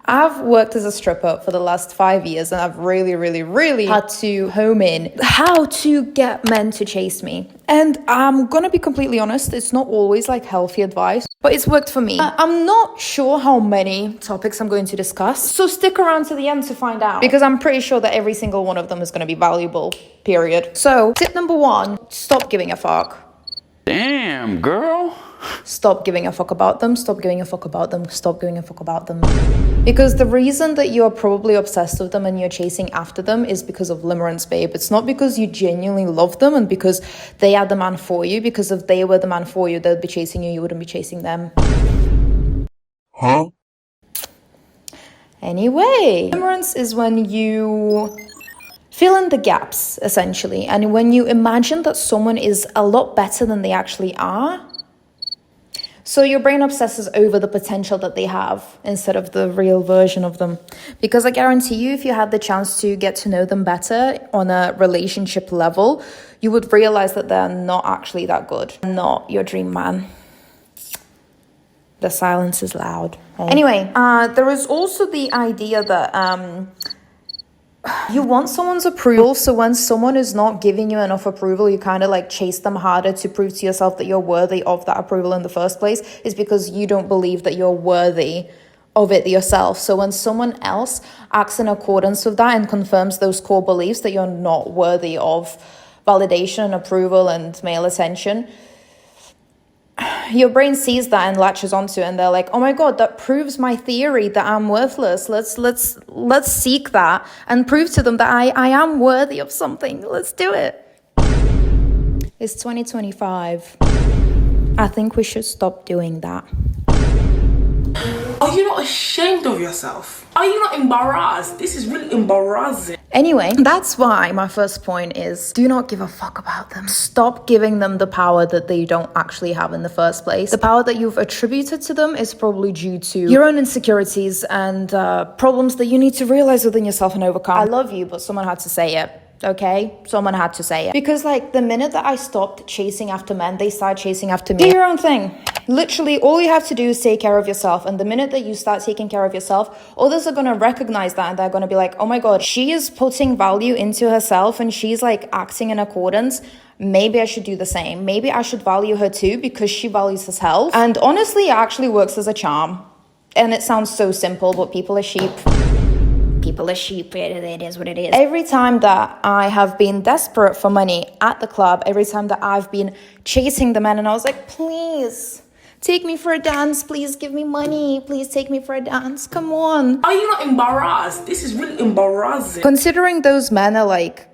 I've worked as a stripper for the last 5 years, and I've really had to home in how to get men to chase me. And I'm gonna be completely honest, it's not always like healthy advice, but it's worked for me. I'm not sure how many topics I'm going to discuss, so stick around to the end to find out, because I'm pretty sure that every single one of them is gonna be valuable, period. So, tip number 1, stop giving a fuck. Damn, girl. Stop giving a fuck about them, stop giving a fuck about them, stop giving a fuck about them. Because the reason that you're probably obsessed with them and you're chasing after them is because of limerence, babe. It's not because you genuinely love them and because they are the man for you. Because if they were the man for you, they'd be chasing you, you wouldn't be chasing them. Huh? Anyway, limerence is when you fill in the gaps, essentially. And when you imagine that someone is a lot better than they actually are, so your brain obsesses over the potential that they have instead of the real version of them. Because I guarantee you, if you had the chance to get to know them better on a relationship level, you would realize that they're not actually that good. Not your dream man. The silence is loud. Anyway, there is also the idea that you want someone's approval, so when someone is not giving you enough approval, you kind of like chase them harder to prove to yourself that you're worthy of that approval in the first place, is because you don't believe that you're worthy of it yourself. So when someone else acts in accordance with that and confirms those core beliefs that you're not worthy of validation and approval and male attention, your brain sees that and latches onto it, and they're like, oh my god, that proves my theory that I'm worthless. Let's seek that and prove to them that I am worthy of something. Let's do it. It's 2025. I think we should stop doing that. Are you not ashamed of yourself? Are you not embarrassed? This is really embarrassing. Anyway, that's why my first point is do not give a fuck about them. Stop giving them the power that they don't actually have in the first place. The power that you've attributed to them is probably due to your own insecurities and problems that you need to realize within yourself and overcome. I love you, but someone had to say it. Okay, someone had to say it. Because like the minute that I stopped chasing after men, they started chasing after me. Do your own thing. Literally, all you have to do is take care of yourself. And the minute that you start taking care of yourself, others are going to recognize that and they're going to be like, oh my god, she is putting value into herself and she's like acting in accordance. Maybe I should do the same. Maybe I should value her too because she values herself. And honestly, it actually works as a charm. And it sounds so simple, but people are sheep. People are sheep, it is what it is. Every time that I have been desperate for money at the club, every time that I've been chasing the men and I was like, please, take me for a dance, please give me money, please take me for a dance, come on. Are you not embarrassed? This is really embarrassing. Considering those men are like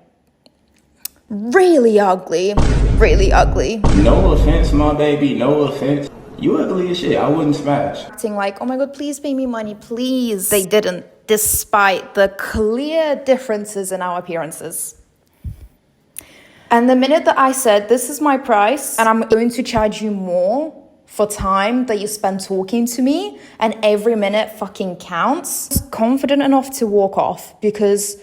really ugly. No offense, my baby, no offense. You ugly as shit, I wouldn't smash. Acting like, oh my god, please pay me money, please. They didn't. Despite the clear differences in our appearances. And the minute that I said, this is my price, and I'm going to charge you more for time that you spend talking to me, and every minute fucking counts, I was confident enough to walk off, because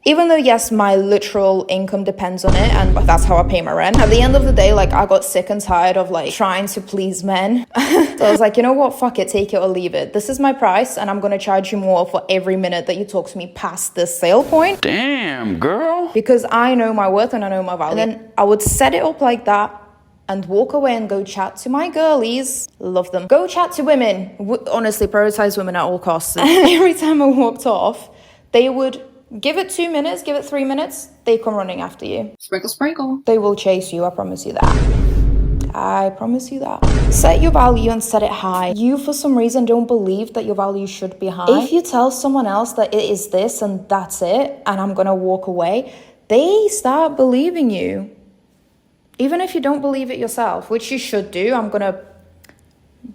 even though, yes, my literal income depends on it, and that's how I pay my rent, at the end of the day, like, I got sick and tired of, like, trying to please men. So I was like, you know what, fuck it, take it or leave it. This is my price, and I'm gonna charge you more for every minute that you talk to me past this sale point. Damn, girl. Because I know my worth and I know my value. And then I would set it up like that, and walk away and go chat to my girlies. Love them. Go chat to women. Honestly, prioritize women at all costs. And every time I walked off, they would give it 2 minutes, give it 3 minutes, they come running after you. Sprinkle, sprinkle. They will chase you, I promise you that. I promise you that. Set your value and set it high. You, for some reason, don't believe that your value should be high. If you tell someone else that it is this and that's it, and I'm gonna walk away, they start believing you. Even if you don't believe it yourself, which you should do,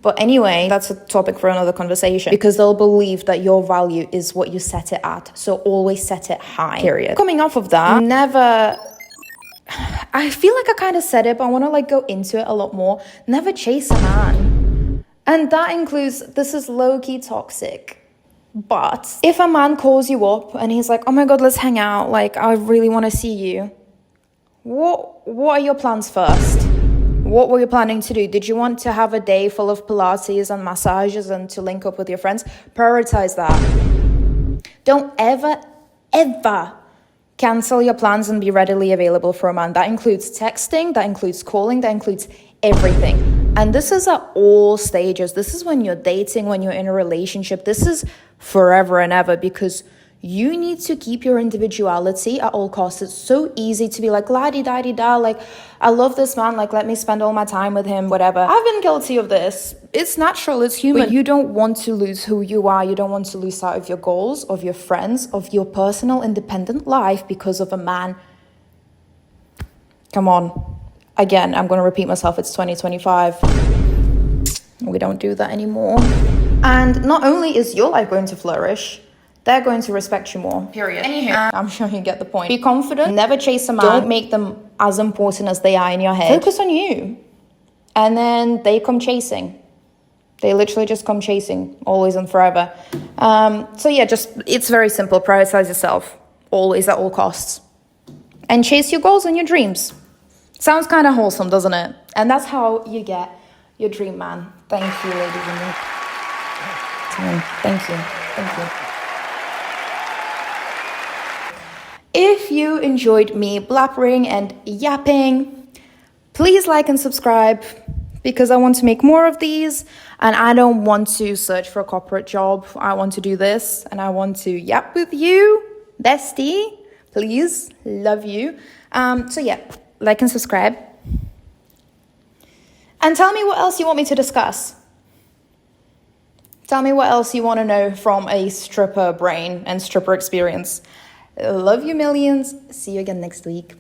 But anyway, that's a topic for another conversation, because they'll believe that your value is what you set it at. So always set it high, period. Coming off of that, I feel like I kind of said it, but I want to like go into it a lot more. Never chase a man. And that includes, this is low-key toxic. But if a man calls you up and he's like, oh my god, let's hang out, like I really want to see you. What are your plans first? What were you planning to do? Did you want to have a day full of Pilates and massages and to link up with your friends? Prioritize that. Don't ever, ever cancel your plans and be readily available for a man. That includes texting, that includes calling, that includes everything. And this is at all stages. This is when you're dating, when you're in a relationship. This is forever and ever, because you need to keep your individuality at all costs. It's so easy to be like, la-di-da-di-da, like, I love this man, like, let me spend all my time with him, whatever. I've been guilty of this. It's natural, it's human. But you don't want to lose who you are. You don't want to lose sight of your goals, of your friends, of your personal independent life because of a man. Come on. Again, I'm going to repeat myself. It's 2025. We don't do that anymore. And not only is your life going to flourish, they're going to respect you more. Period. Anywho, I'm sure you get the point. Be confident. Never chase a man. Don't make them as important as they are in your head. Focus on you. And then they come chasing. They literally just come chasing, always and forever. So yeah, it's very simple. Prioritize yourself, always, at all costs. And chase your goals and your dreams. Sounds kind of wholesome, doesn't it? And that's how you get your dream man. Thank you, ladies and gentlemen. Thank you. Thank you. If you enjoyed me blabbering and yapping, please like and subscribe, because I want to make more of these and I don't want to search for a corporate job. I want to do this and I want to yap with you, bestie. Please, love you. So yeah, like and subscribe. And tell me what else you want me to discuss. Tell me what else you want to know from a stripper brain and stripper experience. Love you millions. See you again next week.